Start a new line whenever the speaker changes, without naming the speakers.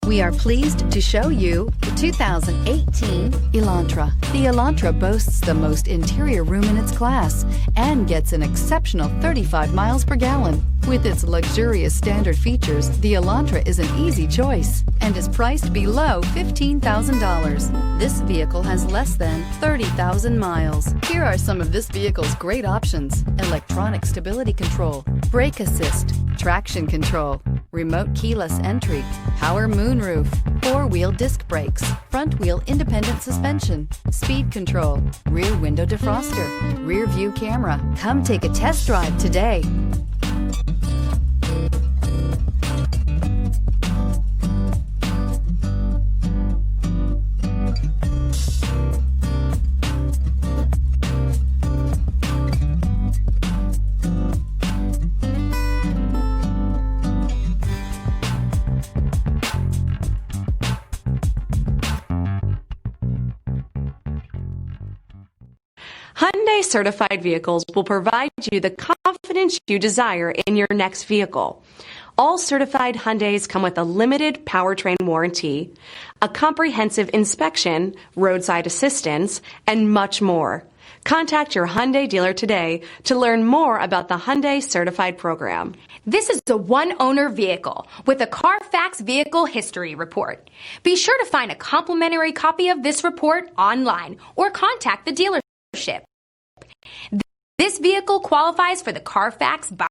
We are pleased to show you the 2018 Elantra. The Elantra boasts the most interior room in its class and gets an exceptional 35 miles per gallon. With its luxurious standard features, the Elantra is an easy choice and is priced below $15,000. This vehicle has less than 30,000 miles. Here are some of this vehicle's great options: electronic stability control, brake assist, traction control, remote keyless entry, power moonroof, four-wheel disc brakes, front-wheel independent suspension, speed control, rear window defroster, rear view camera. Come take a test drive today.
Hyundai certified vehicles will provide you the confidence you desire in your next vehicle. All certified Hyundais come with a limited powertrain warranty, a comprehensive inspection, roadside assistance, and much more. Contact your Hyundai dealer today to learn more about the Hyundai certified program.
This is a one-owner vehicle with a Carfax Vehicle History Report. Be sure to find a complimentary copy of this report online or contact the dealership. This vehicle qualifies for the Carfax